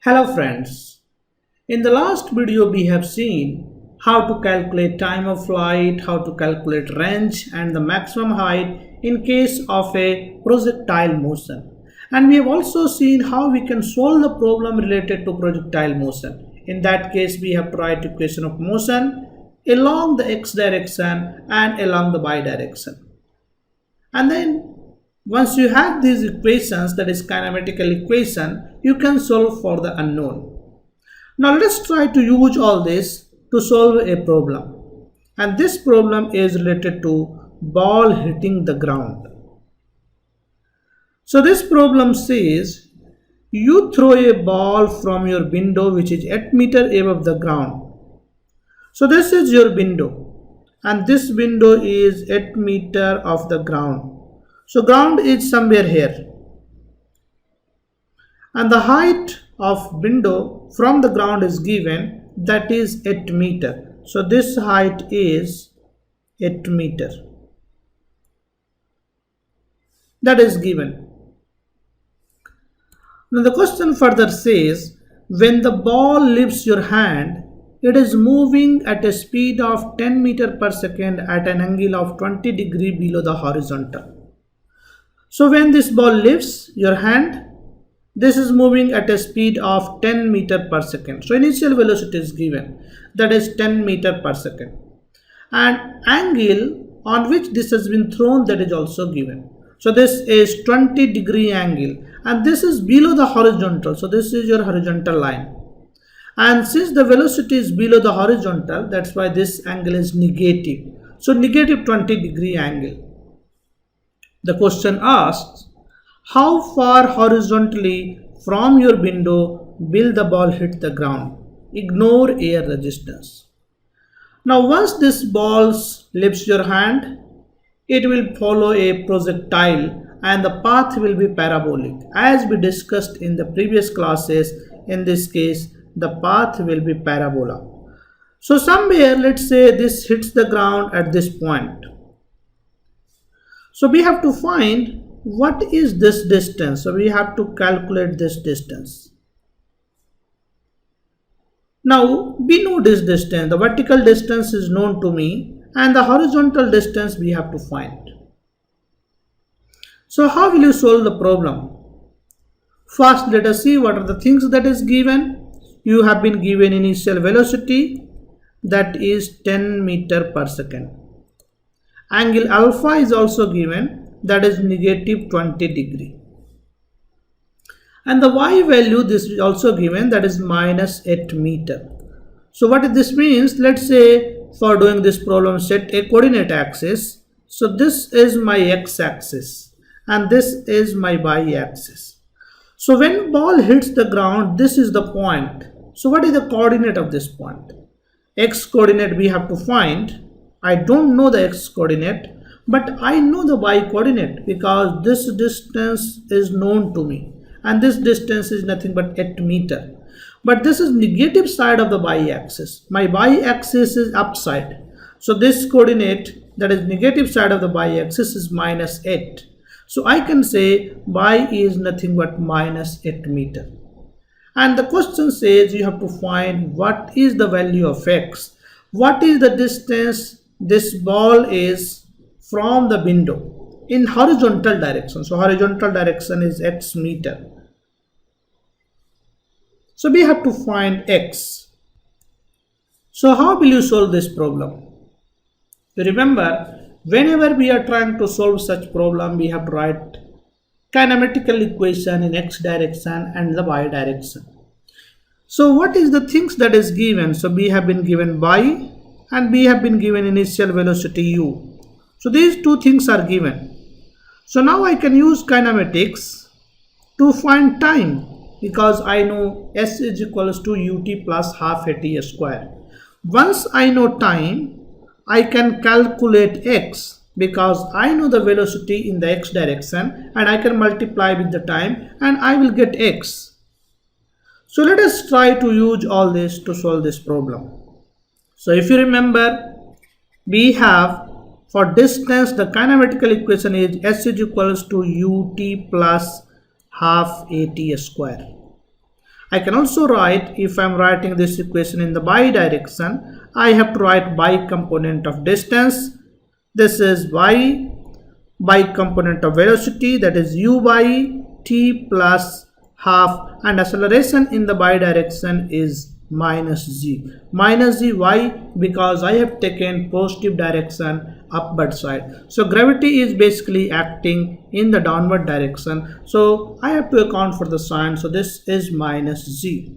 Hello friends, in the last video we have seen how to calculate time of flight, how to calculate range and the maximum height in case of a projectile motion. And we have also seen how we can solve the problem related to projectile motion. In that case we have to write equation of motion along the x direction and along the y direction. And then once you have these equations, that is kinematical equation, you can solve for the unknown. Now let us try to use all this to solve a problem. And this problem is related to ball hitting the ground. So this problem says you throw a ball from your window which is 8 meters above the ground. So this is your window and this window is 8 meters off the ground. So ground is somewhere here and the height of window from the ground is given, that is 8 meters. So this height is 8 meters. That is given. Now the question further says when the ball leaves your hand, it is moving at a speed of 10 meters per second at an angle of 20 degrees below the horizontal. So when this ball leaves your hand, this is moving at a speed of 10 meters per second. So initial velocity is given, that is 10 meters per second. And angle on which this has been thrown, that is also given. So this is 20 degree angle and this is below the horizontal. So this is your horizontal line. And since the velocity is below the horizontal, that's why this angle is negative. So negative 20 degree angle. The question asks, how far horizontally from your window will the ball hit the ground? Ignore air resistance. Now once this ball leaves your hand, it will follow a projectile and the path will be parabolic. As we discussed in the previous classes, in this case, the path will be parabola. So somewhere, let's say this hits the ground at this point. So we have to find what is this distance. So we have to calculate this distance. Now we know this distance. The vertical distance is known to me and the horizontal distance we have to find. So how will you solve the problem? First, let us see what are the things that is given. You have been given initial velocity, that is 10 meters per second. Angle alpha is also given, that is negative 20 degree. And the y value, this is also given, that is minus 8 meters. So what this means, let's say for doing this problem, set a coordinate axis. So this is my x-axis and this is my y-axis. So when ball hits the ground, this is the point. So what is the coordinate of this point? X coordinate we have to find. I don't know the x coordinate, but I know the y coordinate because this distance is known to me and this distance is nothing but 8 meters. But this is negative side of the y-axis. My y-axis is upside. So this coordinate, that is negative side of the y-axis, is minus 8. So I can say y is nothing but minus 8 meters. And the question says you have to find what is the value of x. What is the distance this ball is from the window in horizontal direction. So horizontal direction is x meter. So we have to find x. So how will you solve this problem? You remember, whenever we are trying to solve such problem, we have to write kinematical equation in x direction and the y direction. So what is the things that is given? So we have been given y and we have been given initial velocity u. So these two things are given. So now I can use kinematics to find time because I know s is equals to ut plus half at square. Once I know time, I can calculate x because I know the velocity in the x direction and I can multiply with the time and I will get x. So let us try to use all this to solve this problem. So if you remember, we have for distance the kinematical equation is s is equals to ut plus half at square. I can also write, if I am writing this equation in the y direction, I have to write y component of distance. This is y component of velocity, that is u by t plus half, and acceleration in the y direction is minus z. Minus z, why? Because I have taken positive direction upward side. So gravity is basically acting in the downward direction. So I have to account for the sign. So this is minus z.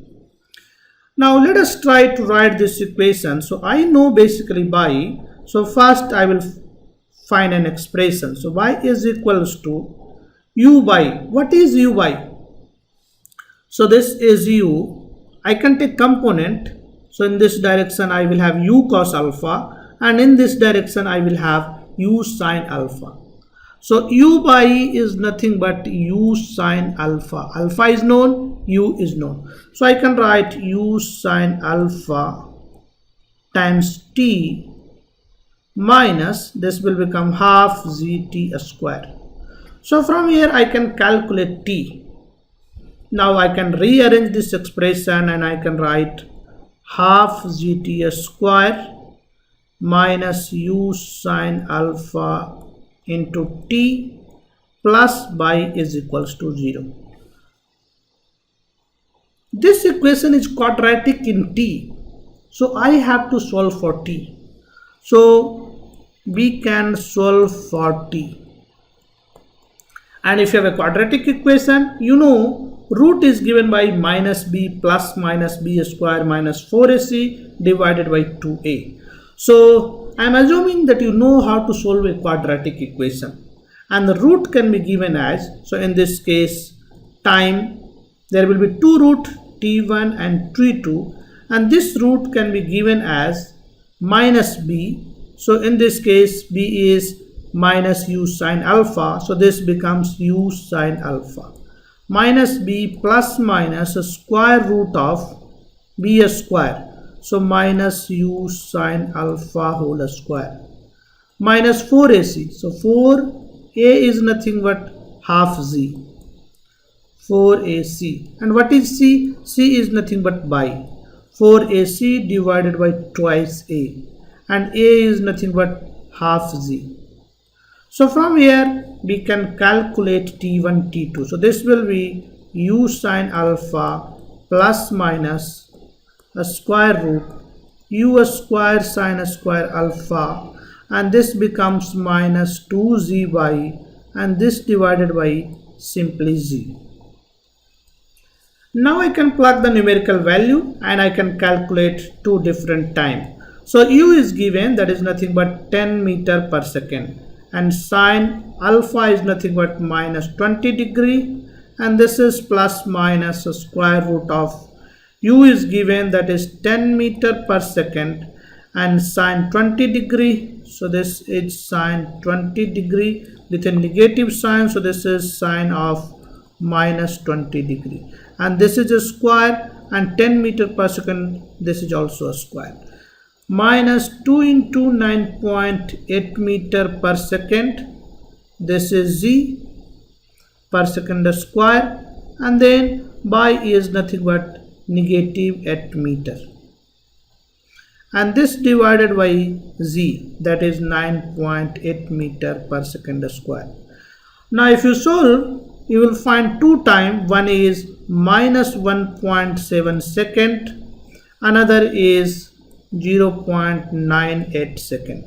Now let us try to write this equation. So I know basically y. So first I will find an expression. So y is equals to u by, what is u by? So this is u. I can take component. So in this direction I will have u cos alpha, and in this direction I will have u sin alpha. So u by is nothing but u sin alpha. Alpha is known, u is known. So I can write u sin alpha times t minus, this will become half zt square. So from here I can calculate t. Now I can rearrange this expression and I can write half zt square minus u sin alpha into t plus y is equals to 0. This equation is quadratic in t. So I have to solve for t. So we can solve for t. And if you have a quadratic equation, you know root is given by minus b plus minus b square minus 4ac divided by 2a. So I am assuming that you know how to solve a quadratic equation, and the root can be given as, so in this case time, there will be two root t1 and t2, and this root can be given as minus b. So in this case b is minus u sin alpha, so this becomes u sin alpha minus b plus minus a square root of b square, so minus u sin alpha whole square minus 4ac. So 4a is nothing but half z, 4ac, and what is c? C is nothing but y, 4ac divided by twice a, and a is nothing but half z. So from here we can calculate t1, t2. So this will be u sin alpha plus minus a square root u square sin square alpha, and this becomes minus 2zy, and this divided by simply z. Now I can plug the numerical value and I can calculate two different time. So u is given, that is nothing but 10 meter per second, and sine alpha is nothing but minus 20 degree, and this is plus minus a square root of u is given, that is 10 meter per second, and sine 20 degree. So this is sine 20 degree with a negative sign, so this is sine of minus 20 degree, and this is a square, and 10 meter per second, this is also a square, minus 2 into 9.8 meter per second, this is z per second square, and then y is nothing but negative 8 meter, and this divided by z, that is 9.8 meter per second square. Now if you solve, you will find two time, one is minus 1.7 second, another is 0.98 second.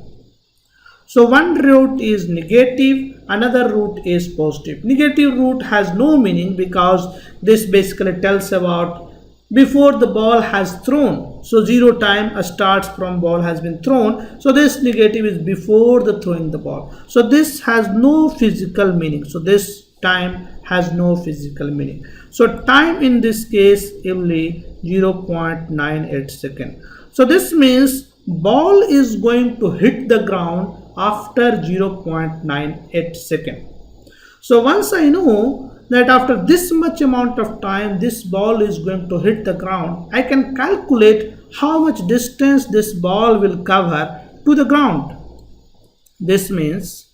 So one root is negative, another root is positive. Negative root has no meaning because this basically tells about before the ball has thrown. So 0 time starts from ball has been thrown. So this negative is before the throwing the ball. So this has no physical meaning. So this time has no physical meaning. So time in this case only 0.98 second. So this means ball is going to hit the ground after 0.98 second. So once I know that after this much amount of time this ball is going to hit the ground, I can calculate how much distance this ball will cover to the ground. This means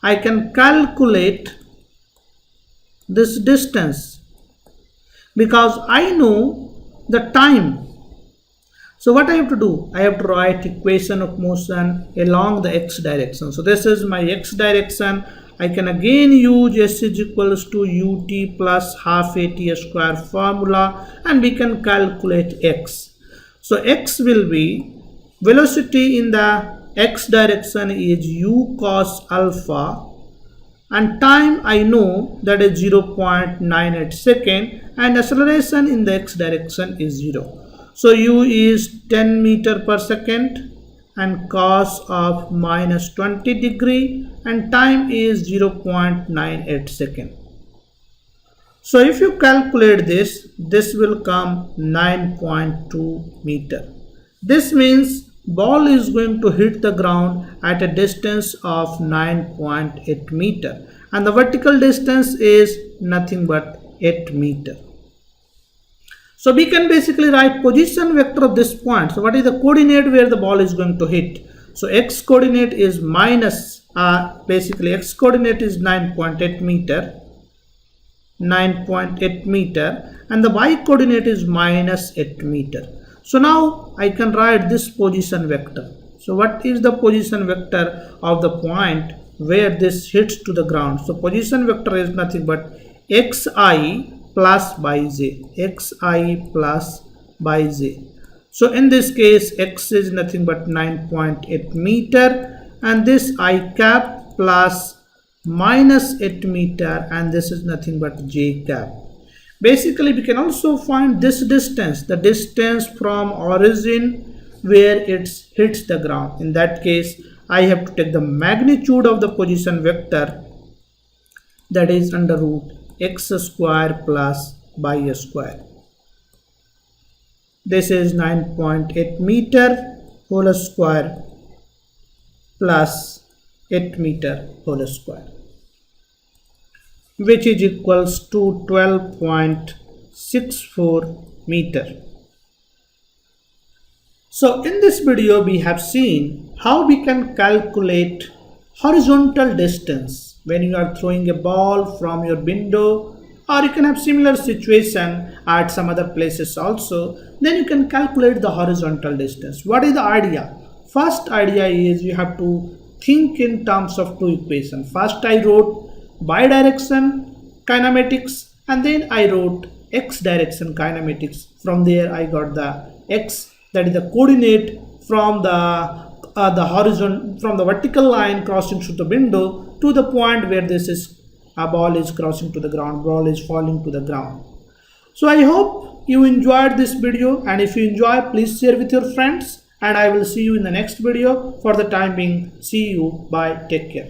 I can calculate this distance. because I know the time. So what I have to do? I have to write equation of motion along the x direction. So this is my x direction. I can again use s is equals to ut plus half at square formula, and we can calculate x. So x will be, velocity in the x direction is u cos alpha, and time I know that is 0.98 second, and acceleration in the x direction is 0. So u is 10 meter per second and cos of minus 20 degree, and time is 0.98 second. So if you calculate this, this will come 9.2 meter. This means ball is going to hit the ground at a distance of 9.8 meter, and the vertical distance is nothing but 8 meter. So we can basically write position vector of this point. So what is the coordinate where the ball is going to hit? So x coordinate is minus, basically x coordinate is 9.8 meter, 9.8 meter, and the y coordinate is minus 8 meter. So now I can write this position vector. So what is the position vector of the point where this hits to the ground? So position vector is nothing but xi plus by j, xi plus by j. So in this case, x is nothing but 9.8 meter, and this I cap plus minus 8 meter, and this is nothing but j cap. Basically, we can also find this distance, the distance from origin where it hits the ground. In that case, I have to take the magnitude of the position vector, that is under root x square plus by square. This is 9.8 meter whole square plus 8 meter whole square, which is equals to 12.64 meter. So in this video we have seen how we can calculate horizontal distance when you are throwing a ball from your window, or you can have similar situation at some other places also. Then you can calculate the horizontal distance. What is the idea? First idea is you have to think in terms of two equations. First I wrote bidirection kinematics, and then I wrote x direction kinematics. From there I got the x, that is the coordinate from the horizon, from the vertical line crossing through the window to the point where this is a ball is crossing to the ground, ball is falling to the ground. So I hope you enjoyed this video, and if you enjoy, please share with your friends, and I will see you in the next video. For the time being, see you, bye, take care.